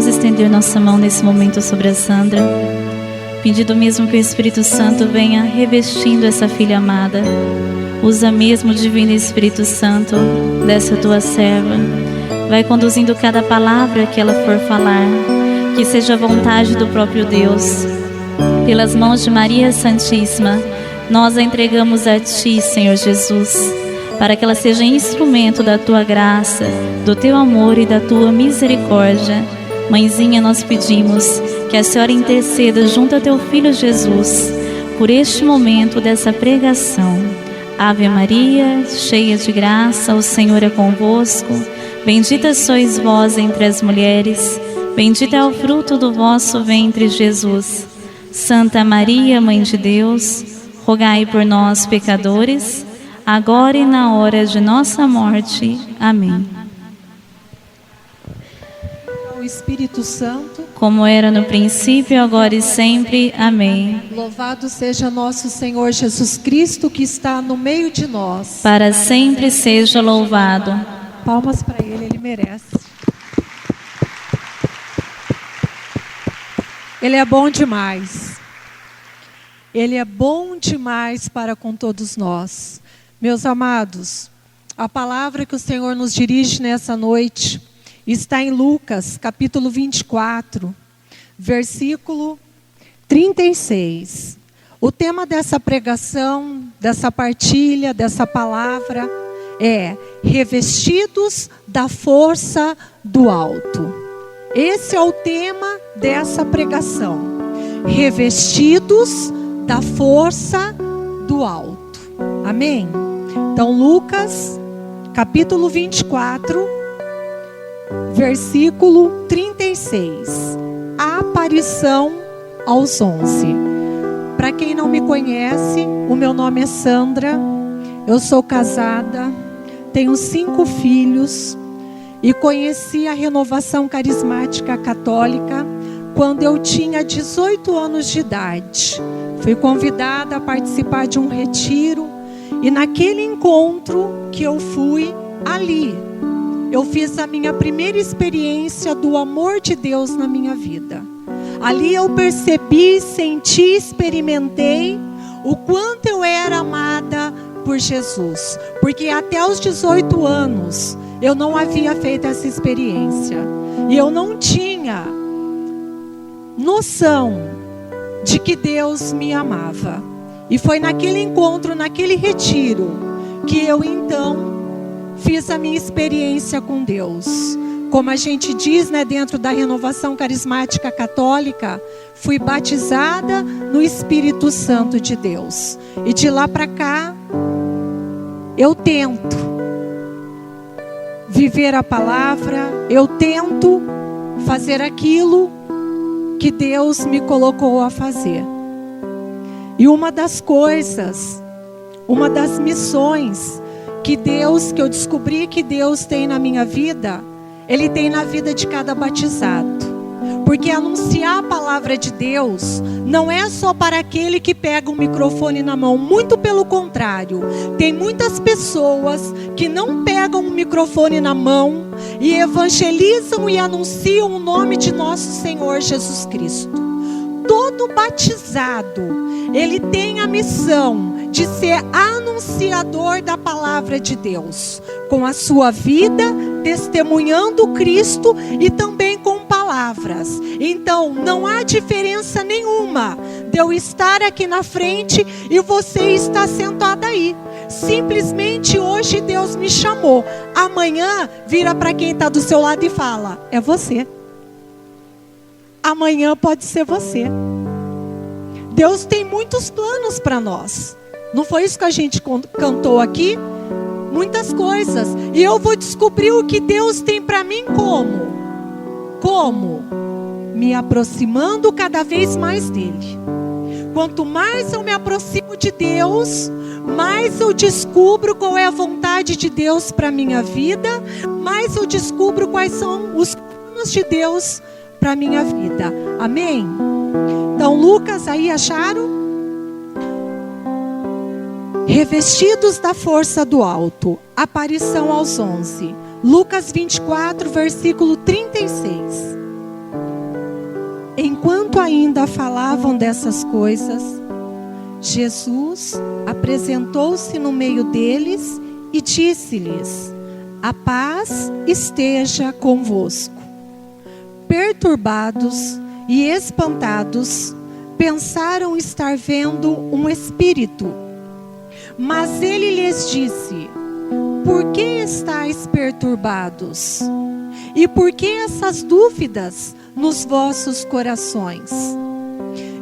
vamos estender nossa mão nesse momento sobre a Sandra, pedindo mesmo que o Espírito Santo venha revestindo essa filha amada. Usa mesmo o Divino Espírito Santo dessa tua serva. Vai conduzindo cada palavra que ela for falar, que seja a vontade do próprio Deus. Pelas mãos de Maria Santíssima, nós a entregamos a Ti, Senhor Jesus, para que ela seja instrumento da Tua graça, do Teu amor e da Tua misericórdia. Mãezinha, nós pedimos que a Senhora interceda junto a Teu Filho Jesus, por este momento dessa pregação. Ave Maria, cheia de graça, o Senhor é convosco. Bendita sois vós entre as mulheres, bendito é o fruto do vosso ventre, Jesus. Santa Maria, Mãe de Deus, rogai por nós, pecadores, agora e na hora de nossa morte. Amém. O Espírito Santo, como era no princípio, agora e sempre. Amém. Louvado seja nosso Senhor Jesus Cristo, que está no meio de nós. Para sempre seja louvado. Palmas para Ele merece. Ele é bom demais. Ele é bom demais para com todos nós. Meus amados, a palavra que o Senhor nos dirige nessa noite está em Lucas, capítulo 24, versículo 36. O tema dessa pregação, dessa partilha, dessa palavra é revestidos da força do alto. Esse é o tema dessa pregação. Revestidos da força do alto. Amém? Então, Lucas, capítulo 24, versículo 36. A aparição aos 11. Para quem não me conhece, o meu nome é Sandra. Eu sou casada, tenho 5 filhos e conheci a Renovação Carismática Católica quando eu tinha 18 anos de idade. Fui convidada a participar de um retiro e naquele encontro que eu fui ali, eu fiz a minha primeira experiência do amor de Deus na minha vida. Ali eu percebi, senti, experimentei o quanto eu era amada por Jesus. Porque até os 18 anos eu não havia feito essa experiência. E eu não tinha noção de que Deus me amava. E foi naquele encontro, naquele retiro, que eu então fiz a minha experiência com Deus. Como a gente diz, né, dentro da Renovação Carismática Católica, fui batizada no Espírito Santo de Deus. E de lá para cá, eu tento viver a palavra, eu tento fazer aquilo que Deus me colocou a fazer. E uma das coisas, uma das missões que eu descobri que Deus tem na minha vida, Ele tem na vida de cada batizado. Porque anunciar a palavra de Deus não é só para aquele que pega um microfone na mão. Muito pelo contrário. Tem muitas pessoas que não pegam um microfone na mão e evangelizam e anunciam o nome de nosso Senhor Jesus Cristo. Todo batizado, ele tem a missão de ser anunciador da palavra de Deus, com a sua vida, testemunhando Cristo e também com palavras. Então, não há diferença nenhuma de eu estar aqui na frente e você estar sentado aí. Simplesmente hoje Deus me chamou. Amanhã, vira para quem está do seu lado e fala: é você. Amanhã pode ser você. Deus tem muitos planos para nós. Não foi isso que a gente cantou aqui? Muitas coisas. E eu vou descobrir o que Deus tem para mim como? Como? Me aproximando cada vez mais dEle. Quanto mais eu me aproximo de Deus, mais eu descubro qual é a vontade de Deus para a minha vida, mais eu descubro quais são os planos de Deus para a minha vida. Amém? Então, Lucas, aí acharam? Revestidos da força do alto. Aparição aos 11. Lucas 24, versículo 36. Enquanto ainda falavam dessas coisas, Jesus apresentou-se no meio deles e disse-lhes: a paz esteja convosco. Perturbados e espantados, pensaram estar vendo um espírito. Mas ele lhes disse: por que estáis perturbados? E por que essas dúvidas nos vossos corações?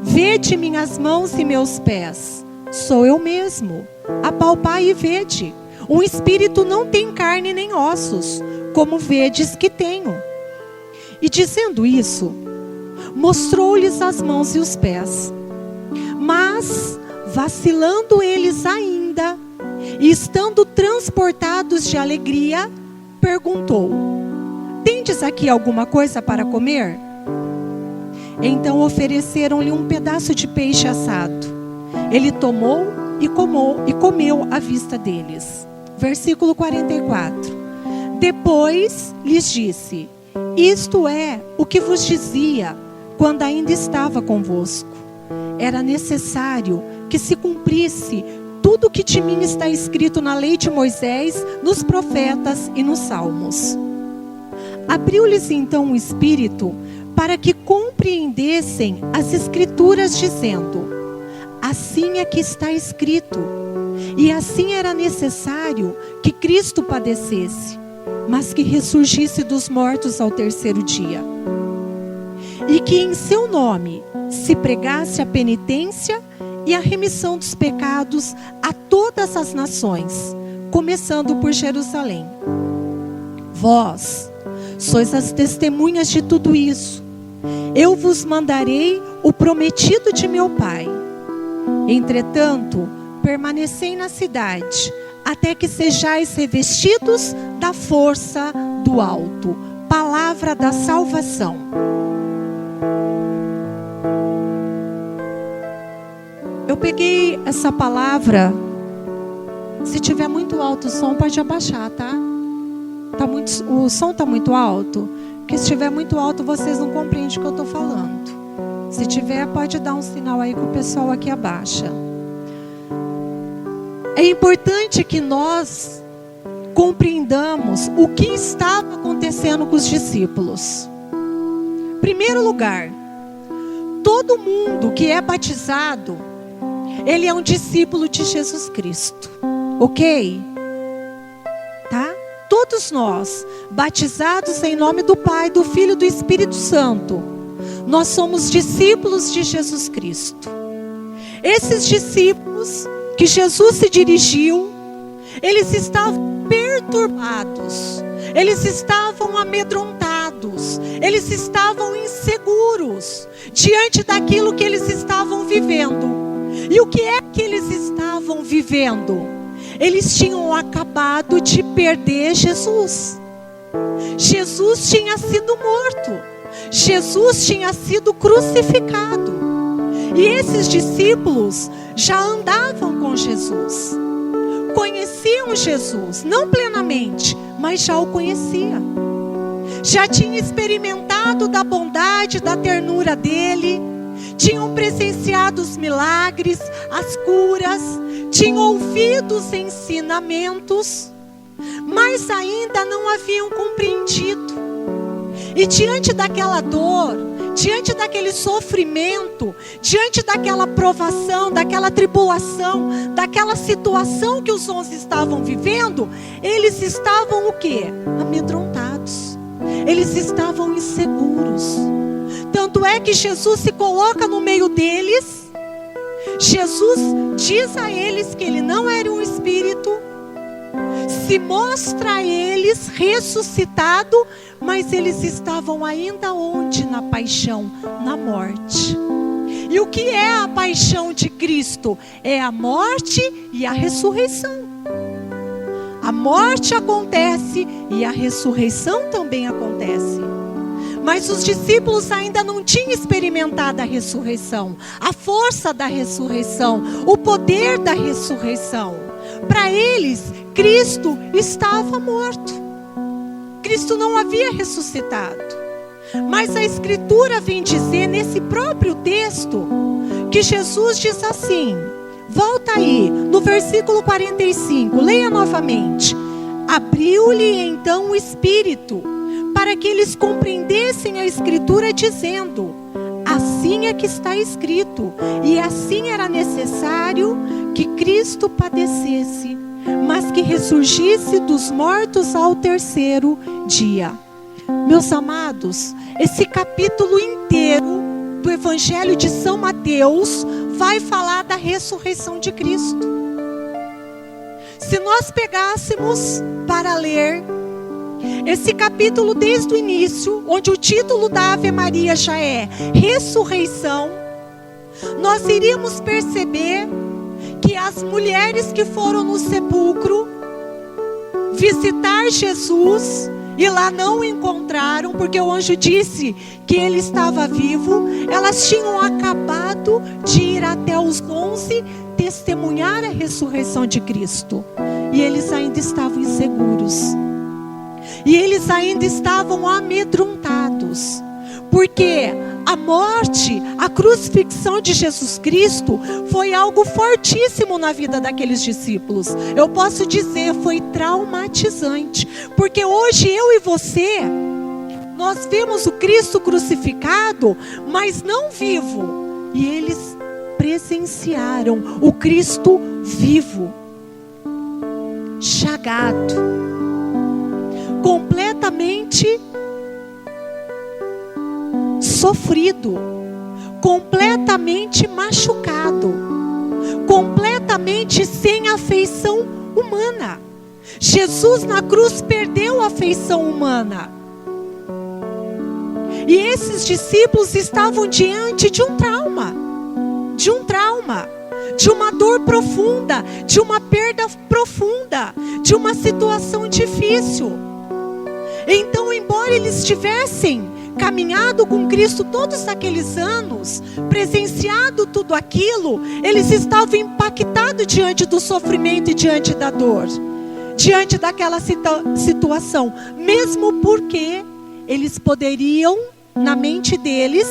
Vede minhas mãos e meus pés, sou eu mesmo. Apalpai e vede. Um espírito não tem carne nem ossos, como vedes que tenho. E dizendo isso, mostrou-lhes as mãos e os pés. Mas, vacilando eles ainda, e estando transportados de alegria, perguntou: tendes aqui alguma coisa para comer? Então ofereceram-lhe um pedaço de peixe assado. Ele tomou e comeu à vista deles. Versículo 44. Depois lhes disse: isto é o que vos dizia quando ainda estava convosco. Era necessário que se cumprisse tudo o que de mim está escrito na lei de Moisés, nos profetas e nos salmos. Abriu-lhes então o espírito para que compreendessem as escrituras, dizendo: assim é que está escrito. E assim era necessário que Cristo padecesse, mas que ressurgisse dos mortos ao terceiro dia. E que em seu nome se pregasse a penitência e a remissão dos pecados a todas as nações, começando por Jerusalém. Vós sois as testemunhas de tudo isso. Eu vos mandarei o prometido de meu Pai. Entretanto, permanecei na cidade, até que sejais revestidos da força do alto. Palavra da salvação. Eu peguei essa palavra. Se tiver muito alto o som, pode abaixar, tá? O som está muito alto? Porque se estiver muito alto, vocês não compreendem o que eu estou falando. Se tiver, pode dar um sinal aí que o pessoal aqui abaixa. É importante que nós compreendamos o que estava acontecendo com os discípulos. Em primeiro lugar, todo mundo que é batizado, ele é um discípulo de Jesus Cristo. Ok? Tá? Todos nós, batizados em nome do Pai, do Filho e do Espírito Santo, nós somos discípulos de Jesus Cristo. Esses discípulos que Jesus se dirigiu, eles estavam perturbados, eles estavam amedrontados, eles estavam inseguros diante daquilo que eles estavam vivendo. E o que é que eles estavam vivendo? Eles tinham acabado de perder Jesus. Jesus tinha sido morto. Jesus tinha sido crucificado. E esses discípulos já andavam com Jesus. Conheciam Jesus, não plenamente, mas já o conheciam. Já tinham experimentado da bondade, da ternura dele. Tinham presenciado os milagres, as curas, tinham ouvido os ensinamentos, mas ainda não haviam compreendido. E diante daquela dor, diante daquele sofrimento, diante daquela provação, daquela tribulação, daquela situação que os 11 estavam vivendo, eles estavam o quê? Amedrontados. Eles estavam inseguros. Tanto é que Jesus se coloca no meio deles. Jesus diz a eles que ele não era um espírito. Se mostra a eles ressuscitado, mas eles estavam ainda onde? Na paixão, na morte. E o que é a paixão de Cristo? É a morte e a ressurreição. A morte acontece e a ressurreição também acontece. Mas os discípulos ainda não tinham experimentado a ressurreição, a força da ressurreição, o poder da ressurreição. Para eles, Cristo estava morto. Cristo não havia ressuscitado. Mas a Escritura vem dizer nesse próprio texto que Jesus diz assim, volta aí, no versículo 45, leia novamente. Abriu-lhe então o Espírito, para que eles compreendessem a Escritura, dizendo, assim é que está escrito, e assim era necessário que Cristo padecesse, mas que ressurgisse dos mortos ao terceiro dia. Meus amados, esse capítulo inteiro do Evangelho de São Mateus vai falar da ressurreição de Cristo. Se nós pegássemos para ler esse capítulo desde o início, onde o título da Ave Maria já é ressurreição, nós iríamos perceber que as mulheres que foram no sepulcro visitar Jesus e lá não o encontraram, porque o anjo disse que ele estava vivo, elas tinham acabado de ir até os 11 testemunhar a ressurreição de Cristo, e eles ainda estavam inseguros, e eles ainda estavam amedrontados, porque a morte, a crucifixão de Jesus Cristo foi algo fortíssimo na vida daqueles discípulos. Eu posso dizer, foi traumatizante, porque hoje eu e você, nós vemos o Cristo crucificado, mas não vivo, e eles presenciaram o Cristo vivo, chagado, completamente sofrido, completamente machucado, completamente sem afeição humana. Jesus na cruz perdeu a afeição humana. E esses discípulos estavam diante de um trauma, de uma dor profunda, de uma perda profunda, de uma situação difícil. Então, embora eles tivessem caminhado com Cristo todos aqueles anos, presenciado tudo aquilo, eles estavam impactados diante do sofrimento e diante da dor, diante daquela situação, mesmo porque eles poderiam, na mente deles,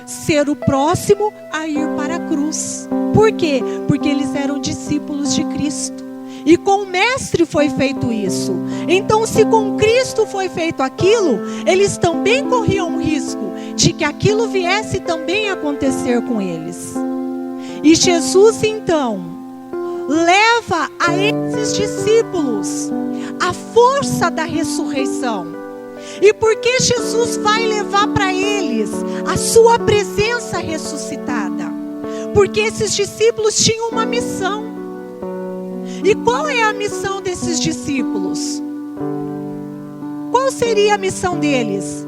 ser o próximo a ir para a cruz. Por quê? Porque eles eram discípulos de Cristo. E com o Mestre foi feito isso. Então, se com Cristo foi feito aquilo, eles também corriam o risco de que aquilo viesse também acontecer com eles. E Jesus, então, leva a esses discípulos a força da ressurreição. E por que Jesus vai levar para eles a sua presença ressuscitada? Porque esses discípulos tinham uma missão. E qual é a missão desses discípulos? Qual seria a missão deles?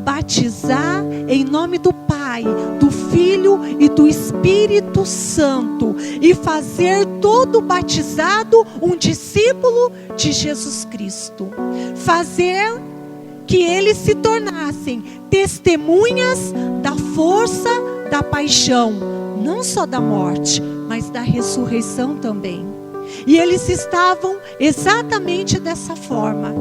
Batizar em nome do Pai, do Filho e do Espírito Santo, e fazer todo batizado um discípulo de Jesus Cristo. Fazer que eles se tornassem testemunhas da força da paixão, não só da morte, mas da ressurreição também. E eles estavam exatamente dessa forma.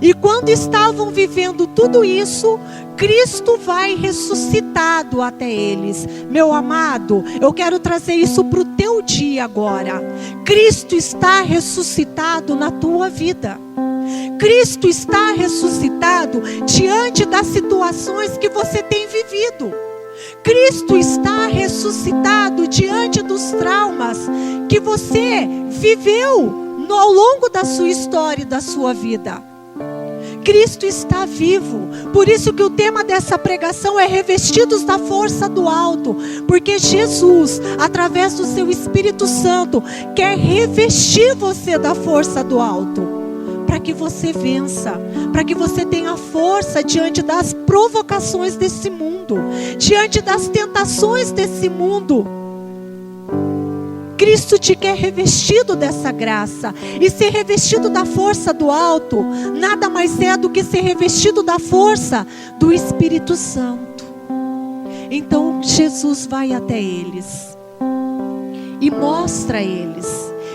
E quando estavam vivendo tudo isso, Cristo vai ressuscitado até eles. Meu amado, eu quero trazer isso para o teu dia agora. Cristo está ressuscitado na tua vida. Cristo está ressuscitado diante das situações que você tem vivido. Cristo está ressuscitado diante dos traumas que você viveu ao longo da sua história e da sua vida. Cristo está vivo. Por isso que o tema dessa pregação é revestidos da força do alto. Porque Jesus, através do seu Espírito Santo, quer revestir você da força do alto. Para que você vença, para que você tenha força diante das provocações desse mundo, diante das tentações desse mundo. Cristo te quer revestido dessa graça. E ser revestido da força do alto nada mais é do que ser revestido da força do Espírito Santo. Então Jesus vai até eles e mostra a eles,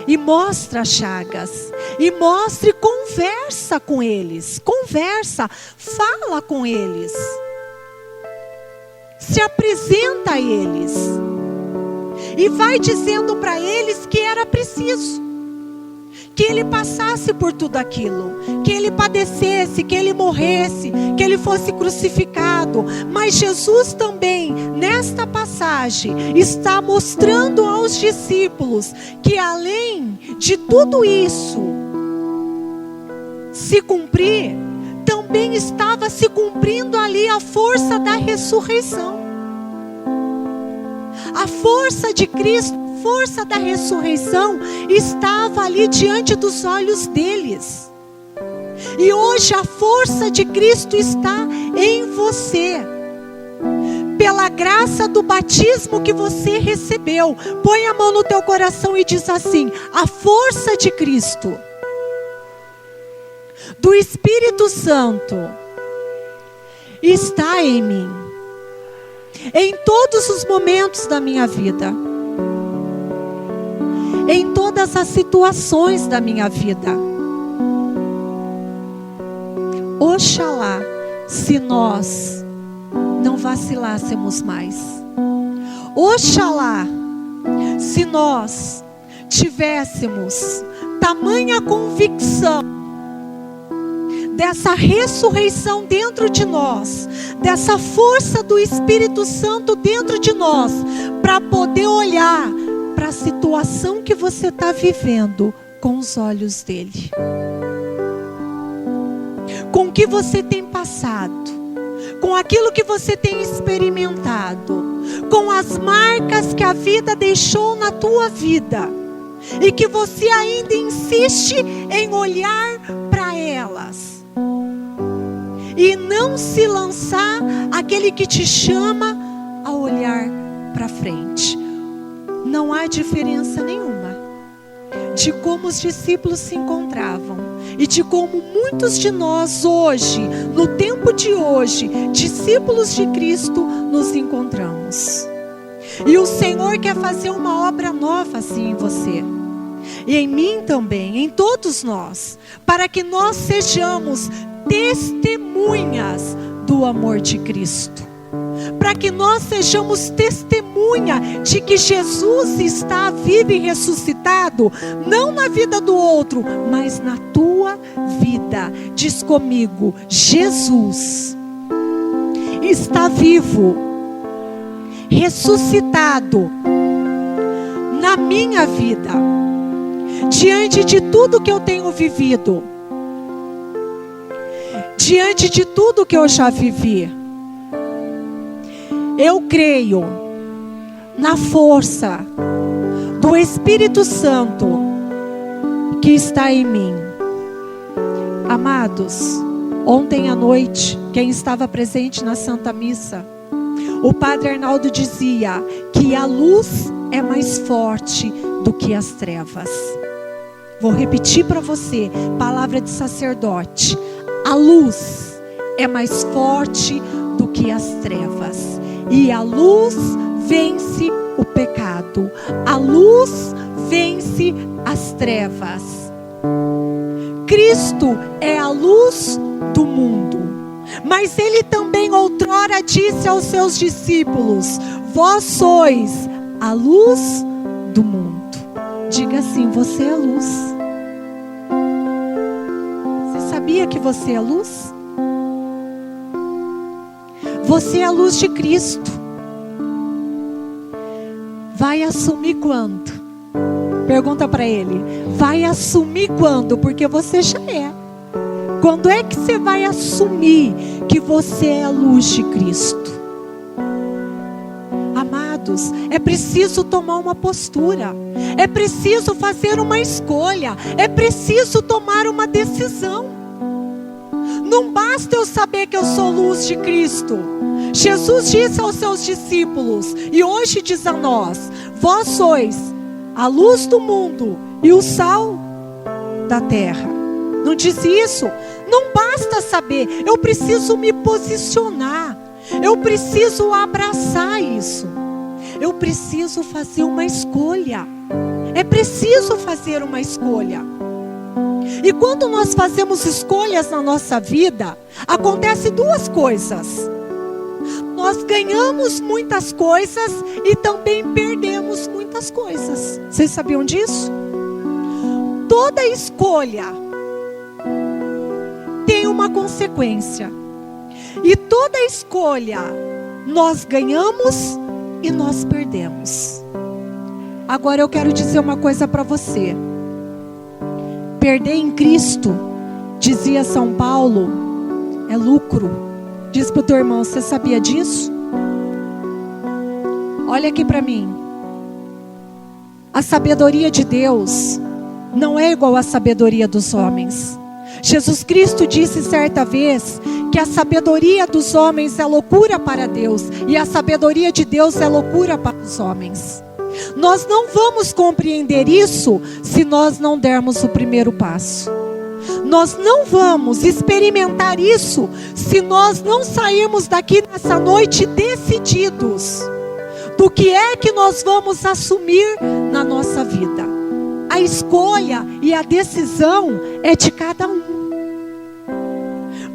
e mostra as chagas, E mostre, conversa com eles. Conversa, fala com eles. Se apresenta a eles. E vai dizendo para eles que era preciso. Que ele passasse por tudo aquilo. Que ele padecesse, que ele morresse, que ele fosse crucificado. Mas Jesus também, nesta passagem, está mostrando aos discípulos que além de tudo isso se cumprir, também estava se cumprindo ali a força da ressurreição. A força de Cristo, a força da ressurreição estava ali diante dos olhos deles. E hoje a força de Cristo está em você. Pela graça do batismo que você recebeu, põe a mão no teu coração e diz assim: a força de Cristo, do Espírito Santo, está em mim, em todos os momentos da minha vida, em todas as situações da minha vida. Oxalá, se nós não vacilássemos mais. Oxalá, se nós tivéssemos tamanha convicção dessa ressurreição dentro de nós, dessa força do Espírito Santo dentro de nós, para poder olhar para a situação que você está vivendo com os olhos dele. Com o que você tem passado, com aquilo que você tem experimentado, com as marcas que a vida deixou na tua vida, e que você ainda insiste em olhar para elas. E não se lançar aquele que te chama a olhar para frente. Não há diferença nenhuma de como os discípulos se encontravam e de como muitos de nós hoje, no tempo de hoje, discípulos de Cristo, nos encontramos. E o Senhor quer fazer uma obra nova assim em você. E em mim também, em todos nós, para que nós sejamos testemunhas do amor de Cristo, para que nós sejamos testemunha de que Jesus está vivo e ressuscitado, não na vida do outro, mas na tua vida. Diz comigo: Jesus está vivo, ressuscitado na minha vida, diante de tudo que eu tenho vivido, diante de tudo que eu já vivi. Eu creio na força do Espírito Santo que está em mim. Amados, ontem à noite, quem estava presente na Santa Missa, o Padre Arnaldo dizia que a luz é mais forte do que as trevas. Vou repetir para você, palavra de sacerdote: a luz é mais forte do que as trevas. E a luz vence o pecado. A luz vence as trevas. Cristo é a luz do mundo. Mas ele também outrora disse aos seus discípulos: vós sois a luz do mundo. Diga assim: você é a luz. Você sabia que você é a luz? Você é a luz de Cristo. Vai assumir quando? Pergunta para ele. Vai assumir quando? Porque você já é. Quando é que você vai assumir que você é a luz de Cristo? Amados, é preciso tomar uma postura. É preciso fazer uma escolha. É preciso tomar uma decisão. Não basta eu saber que eu sou luz de Cristo. Jesus disse aos seus discípulos, e hoje diz a nós: vós sois a luz do mundo e o sal da terra. Não disse isso? Não basta saber, eu preciso me posicionar. Eu preciso abraçar isso. Eu preciso fazer uma escolha. É preciso fazer uma escolha. E quando nós fazemos escolhas na nossa vida, acontece duas coisas. Nós ganhamos muitas coisas e também perdemos muitas coisas. Vocês sabiam disso? Toda escolha tem uma consequência. E toda escolha nós ganhamos e nós perdemos. Agora eu quero dizer uma coisa para você. Perder em Cristo, dizia São Paulo, é lucro. Diz para o teu irmão, você sabia disso? Olha aqui para mim. A sabedoria de Deus não é igual à sabedoria dos homens. Jesus Cristo disse certa vez que a sabedoria dos homens é loucura para Deus e a sabedoria de Deus é loucura para os homens. Nós não vamos compreender isso se nós não dermos o primeiro passo. Nós não vamos experimentar isso se nós não sairmos daqui nessa noite decididos do que é que nós vamos assumir na nossa vida. A escolha e a decisão é de cada um.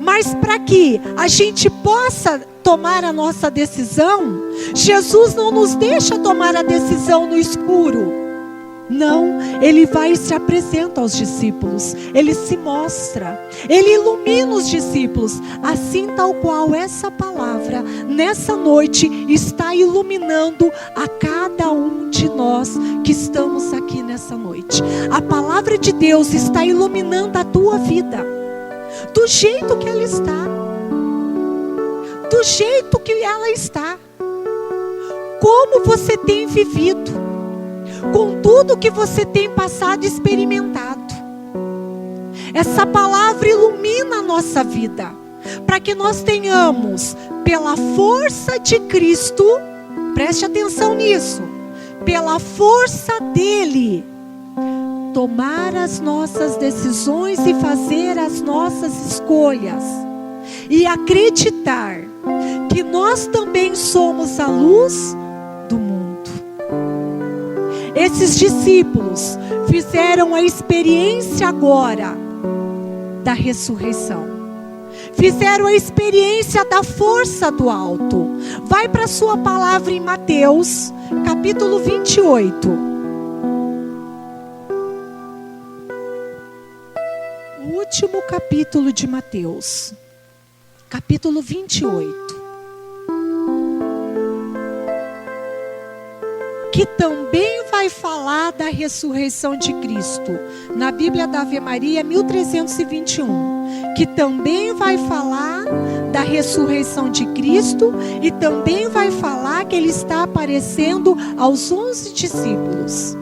Mas para que a gente possa tomar a nossa decisão, Jesus não nos deixa tomar a decisão no escuro. Não, Ele vai e se apresenta aos discípulos. Ele se mostra. Ele ilumina os discípulos. Assim tal qual essa palavra, nessa noite, está iluminando a cada um de nós que estamos aqui nessa noite. A palavra de Deus está iluminando a tua vida. Do jeito que ela está. Do jeito que ela está. Como você tem vivido. Com tudo que você tem passado e experimentado. Essa palavra ilumina a nossa vida. Para que nós tenhamos, pela força de Cristo, preste atenção nisso. Pela força dEle, tomar as nossas decisões e fazer as nossas escolhas. E acreditar que nós também somos a luz do mundo. Esses discípulos fizeram a experiência agora da ressurreição. Fizeram a experiência da força do alto. Vai para a sua palavra em Mateus, capítulo 28. O último capítulo de Mateus, capítulo 28. Que também vai falar da ressurreição de Cristo. Na Bíblia da Ave Maria, 1321. Que também vai falar da ressurreição de Cristo e também vai falar que Ele está aparecendo aos 11 discípulos.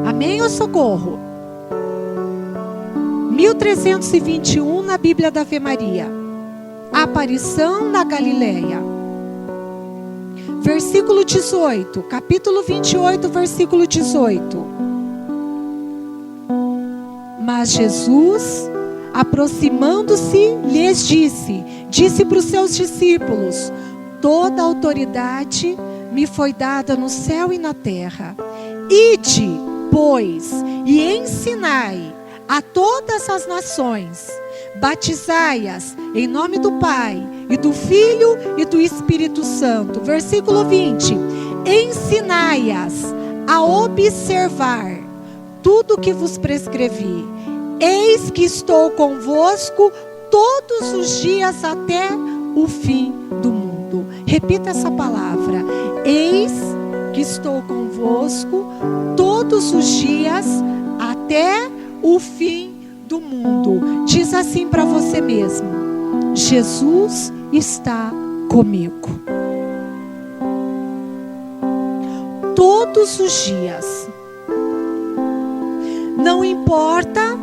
Amém ou socorro? 1321 na Bíblia da Ave Maria. A aparição na Galileia. Versículo 18, capítulo 28, versículo 18. Mas Jesus, aproximando-se, lhes disse para os seus discípulos: toda a autoridade me foi dada no céu e na terra. Ide, pois, e ensinai a todas as nações, batizai-as em nome do Pai, e do Filho e do Espírito Santo. Versículo 20. Ensinai-as a observar tudo o que vos prescrevi. Eis que estou convosco todos os dias até o fim do mundo. Repita essa palavra. Eis que estou convosco todos os dias até o fim do mundo. Diz assim para você mesmo: Jesus está comigo. Todos os dias. Não importa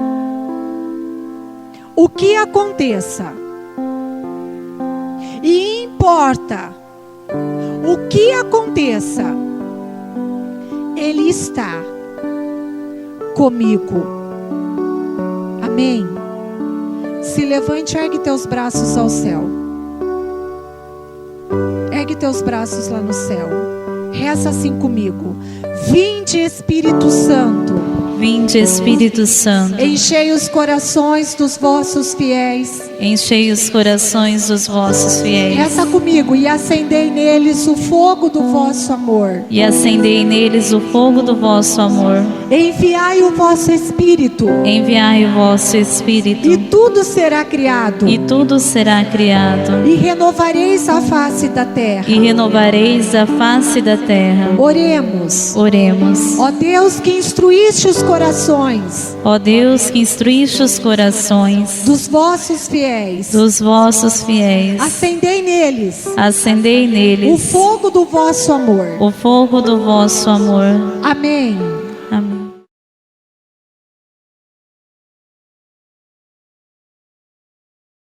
o que aconteça. E importa o que aconteça, Ele está comigo. Amém? Se levante, ergue teus braços ao céu. Ergue teus braços lá no céu. Reza assim comigo: vinde Espírito Santo, Vinde, Espírito Santo. Enchei os corações dos vossos fiéis. Enchei os corações dos vossos fiéis. Reza comigo. E acendei neles o fogo do vosso amor. E acendei neles o fogo do vosso amor. Enviai o vosso Espírito. Enviai o vosso Espírito. E tudo será criado. E tudo será criado. E renovareis a face da terra. E renovareis a face da terra. Oremos. Oremos. Ó Deus que instruíste os corações. Ó Deus que instruíste os corações Dos vossos fiéis. dos vossos fiéis. Acendei neles. Acendei O neles fogo do vosso amor. o fogo do vosso amor. Amém.